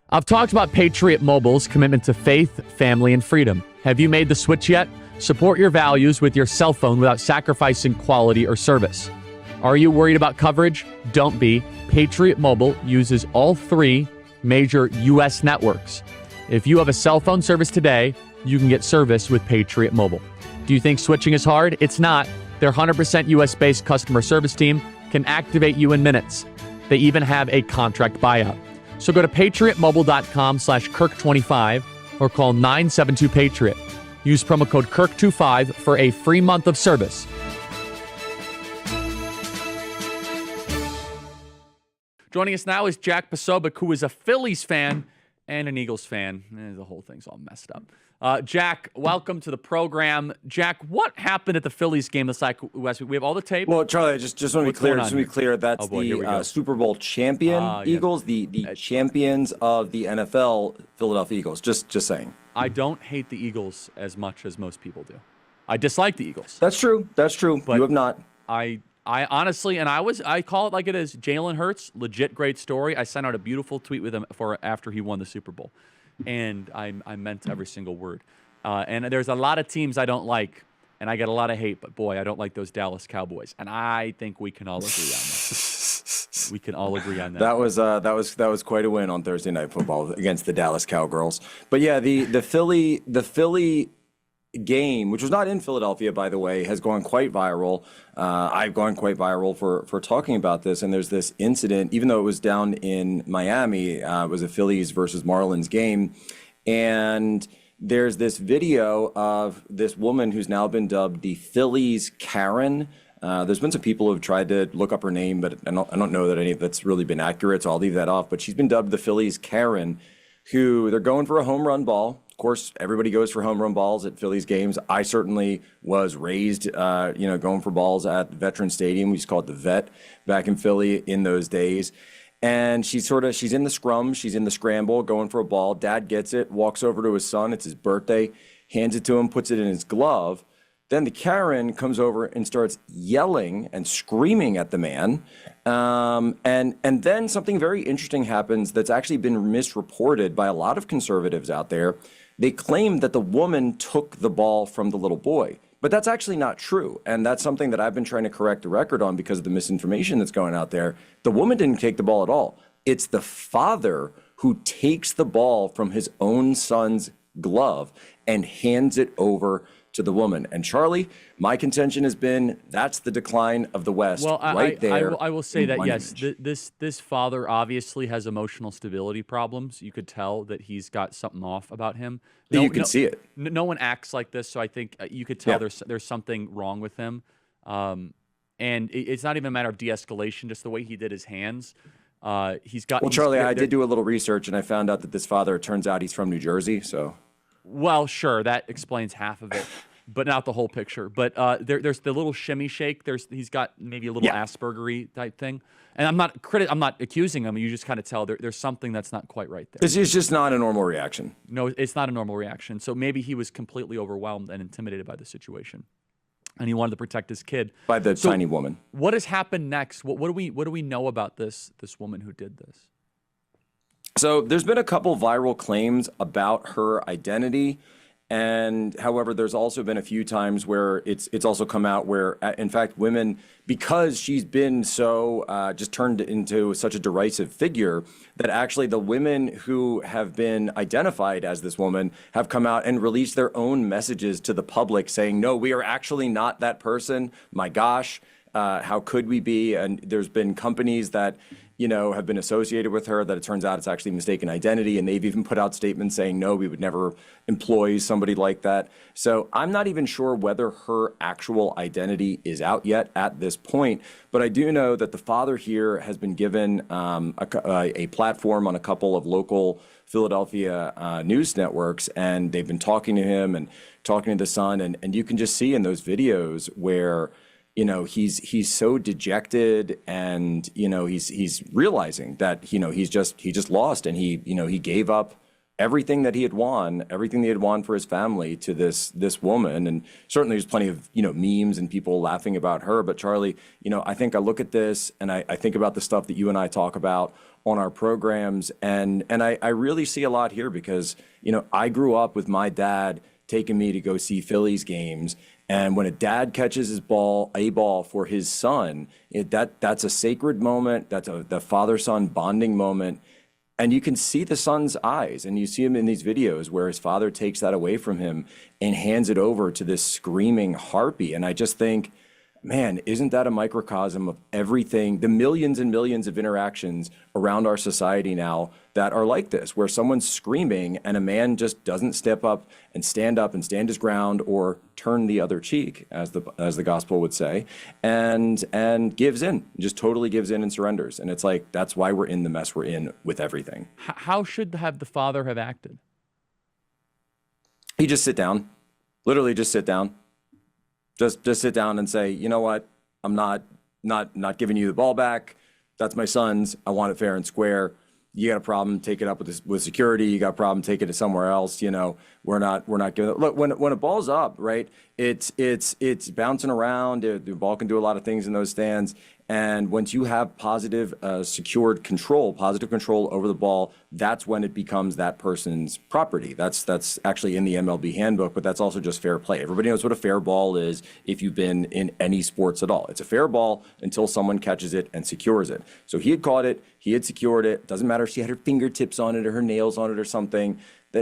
I've talked about Patriot Mobile's commitment to faith, family, and freedom. Have you made the switch yet? Support your values with your cell phone without sacrificing quality or service. Are you worried about coverage? Don't be. Patriot Mobile uses all three major U.S. networks. If you have a cell phone service today, you can get service with Patriot Mobile. Do you think switching is hard? It's not. Their 100% U.S.-based customer service team can activate you in minutes. They even have a contract buyout. So go to patriotmobile.com/Kirk25 or call 972-PATRIOT. Use promo code KIRK25 for a free month of service. Joining us now is Jack Posobiec, who is a Phillies fan and an Eagles fan. The whole thing's all messed up. Jack, welcome to the program. Jack, what happened at the Phillies game last week? We have all the tape. Well, Charlie, I just want to be clear. That's the Super Bowl champion Eagles, the champions of the NFL, Philadelphia Eagles. Just saying. I don't hate the Eagles as much as most people do. I dislike the Eagles. That's true. But you have not. I honestly, and I call it like it is. Jalen Hurts, legit great story. I sent out a beautiful tweet with him after he won the Super Bowl, and I meant every single word. And there's a lot of teams I don't like, and I get a lot of hate. But boy, I don't like those Dallas Cowboys, and I think we can all agree on that. We can all agree on that. That was quite a win on Thursday Night Football against the Dallas Cowgirls. But yeah, the Philly game, which was not in Philadelphia, by the way, has gone quite viral. I've gone quite viral for talking about this. And there's this incident, even though it was down in Miami, it was a Phillies versus Marlins game. And there's this video of this woman who's now been dubbed the Phillies Karen. There's been some people who have tried to look up her name, but I don't know that any of that's really been accurate, so I'll leave that off. But she's been dubbed the Phillies Karen, who they're going for a home run ball. Of course, everybody goes for home run balls at Phillies games. I certainly was raised, going for balls at Veterans Stadium. We used to call it the Vet back in Philly in those days. And she's in the scrum, she's in the scramble, going for a ball. Dad gets it, walks over to his son. It's his birthday, hands it to him, puts it in his glove. Then the Karen comes over and starts yelling and screaming at the man. And then something very interesting happens that's actually been misreported by a lot of conservatives out there. They claim that the woman took the ball from the little boy. But that's actually not true. And that's something that I've been trying to correct the record on because of the misinformation that's going out there. The woman didn't take the ball at all. It's the father who takes the ball from his own son's glove and hands it over to the woman. And Charlie, my contention has been that's the decline of the West. Well, there. I will say that yes, this father obviously has emotional stability problems. You could tell that he's got something off about him. You can see it. No one acts like this, so I think you could tell there's something wrong with him. And it's not even a matter of de-escalation, just the way he did his hands. Charlie, I did do a little research, and I found out that this father, it turns out he's from New Jersey, so. Well, sure, that explains half of it, but not the whole picture. But there's the little shimmy shake. He's got maybe a little Aspergery type thing, and I'm not accusing him. You just kind of tell there's something that's not quite right there. This is just not a normal reaction. No, it's not a normal reaction. So maybe he was completely overwhelmed and intimidated by the situation, and he wanted to protect his kid by the tiny woman. What has happened next? What do we know about this woman who did this? So there's been a couple viral claims about her identity, and however, there's also been a few times where it's also come out where, in fact, women, because she's been so just turned into such a derisive figure, that actually the women who have been identified as this woman have come out and released their own messages to the public saying, no, we are actually not that person. My gosh, how could we be? And there's been companies that have been associated with her that it turns out it's actually mistaken identity. And they've even put out statements saying, no, we would never employ somebody like that. So I'm not even sure whether her actual identity is out yet at this point. But I do know that the father here has been given a platform on a couple of local Philadelphia news networks. And they've been talking to him and talking to the son. And you can just see in those videos where he's so dejected, and he's realizing that he just lost, and he gave up everything that he had won, everything he had won for his family to this woman. And certainly there's plenty of, memes and people laughing about her. But Charlie, I think I look at this and I think about the stuff that you and I talk about on our programs. And I really see a lot here because, I grew up with my dad taking me to go see Phillies games. And when a dad catches a ball for his son, that's a sacred moment. That's the father-son bonding moment. And you can see the son's eyes, and you see him in these videos where his father takes that away from him and hands it over to this screaming harpy. And I just think, man, isn't that a microcosm of everything, the millions and millions of interactions around our society now that are like this, where someone's screaming and a man just doesn't step up and stand his ground or turn the other cheek, as the gospel would say, and gives in, just totally gives in and surrenders. And it's like, that's why we're in the mess we're in with everything. How should the father have acted? He just sit down, literally just sit down. Just sit down and say, you know what? I'm not giving you the ball back. That's my son's. I want it fair and square. You got a problem? Take it up with security. You got a problem? Take it to somewhere else. We're not giving it. Look, when a ball's up, right? It's bouncing around. The ball can do a lot of things in those stands. And once you have positive control over the ball, that's when it becomes that person's property. That's actually in the MLB handbook, but that's also just fair play. Everybody knows what a fair ball is if you've been in any sports at all. It's a fair ball until someone catches it and secures it. So he had caught it, he had secured it. Doesn't matter if she had her fingertips on it or her nails on it or something.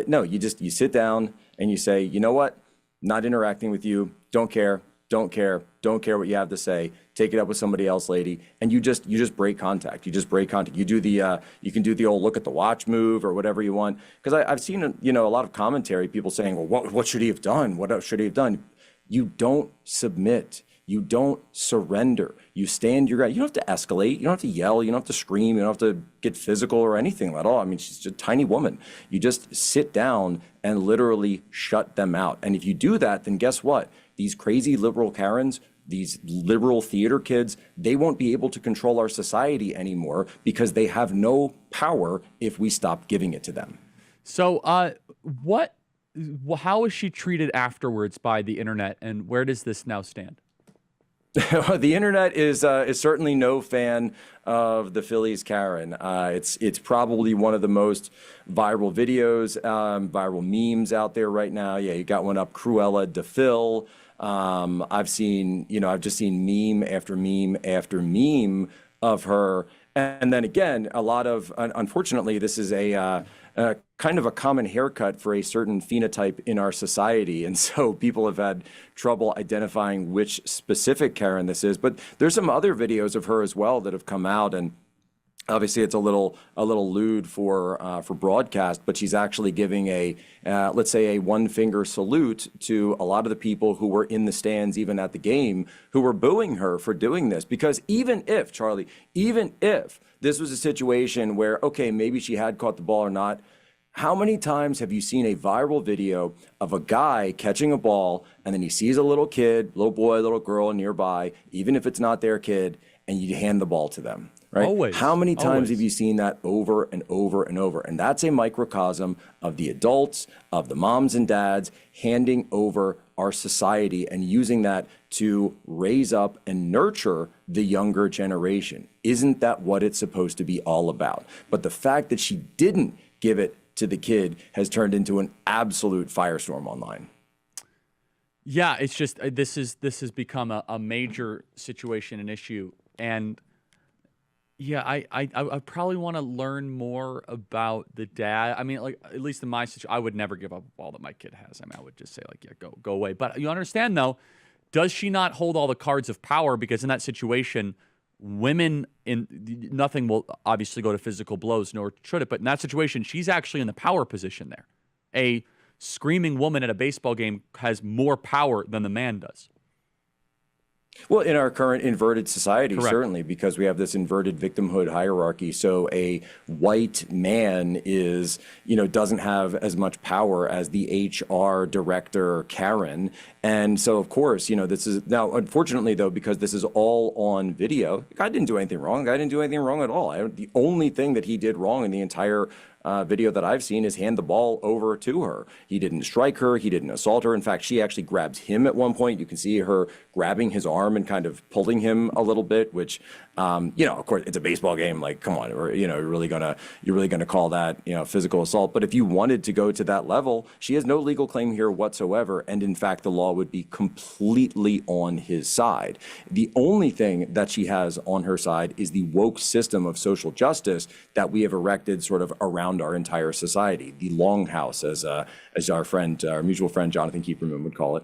No, you sit down and you say, you know what? Not interacting with you. Don't care what you have to say. Take it up with somebody else, lady, and you just break contact. You do you can do the old look at the watch move or whatever you want. Because I've seen a lot of commentary, people saying, well, what should he have done? What else should he have done? You don't submit. You don't surrender. You stand your ground. You don't have to escalate. You don't have to yell. You don't have to scream. You don't have to get physical or anything at all. I mean, she's just a tiny woman. You just sit down and literally shut them out. And if you do that, then guess what? These crazy liberal Karens, these liberal theater kids, they won't be able to control our society anymore because they have no power if we stop giving it to them. So how is she treated afterwards by the internet, and where does this now stand? The internet is certainly no fan of the Phillies Karen. It's probably one of the most viral videos, viral memes out there right now. Yeah, you got one up, Cruella de Phil. I've just seen meme after meme after meme of her. And then again, a lot of, unfortunately, this is a kind of a common haircut for a certain phenotype in our society. And so people have had trouble identifying which specific Karen this is. But there's some other videos of her as well that have come out. And obviously it's a little lewd for broadcast, but she's actually giving let's say a one finger salute to a lot of the people who were in the stands, even at the game, who were booing her for doing this. Because even if this was a situation where, okay, maybe she had caught the ball or not, how many times have you seen a viral video of a guy catching a ball and then he sees a little kid, little boy, little girl nearby, even if it's not their kid, and you hand the ball to them? Right? Always. How many times have you seen that over and over and over? And that's a microcosm of the adults, of the moms and dads handing over our society and using that to raise up and nurture the younger generation. Isn't that what it's supposed to be all about? But the fact that she didn't give it to the kid has turned into an absolute firestorm online. Yeah, it's just this has become a major situation, an issue. And yeah, I probably want to learn more about the dad. I mean, like, at least in my situation, I would never give up a ball that my kid has. I mean, I would just say, like, yeah, go away. But you understand, though, does she not hold all the cards of power? Because in that situation, nothing will obviously go to physical blows, nor should it. But in that situation, she's actually in the power position there. A screaming woman at a baseball game has more power than the man does. Well, in our current inverted society, Correct. Certainly, because we have this inverted victimhood hierarchy. So a white man doesn't have as much power as the HR director, Karen. And so, of course, this is now, unfortunately, though, because this is all on video, the guy didn't do anything wrong. The guy didn't do anything wrong at all. The only thing that he did wrong in the entire video that I've seen is hand the ball over to her. He didn't strike her. He didn't assault her. In fact, she actually grabs him at one point. You can see her grabbing his arm and kind of pulling him a little bit, which, of course, it's a baseball game. Like, come on, or, you're really gonna call that, physical assault. But if you wanted to go to that level, she has no legal claim here whatsoever. And in fact, the law would be completely on his side. The only thing that she has on her side is the woke system of social justice that we have erected sort of around our entire society. The longhouse, as our mutual friend Jonathan Kieferman would call it.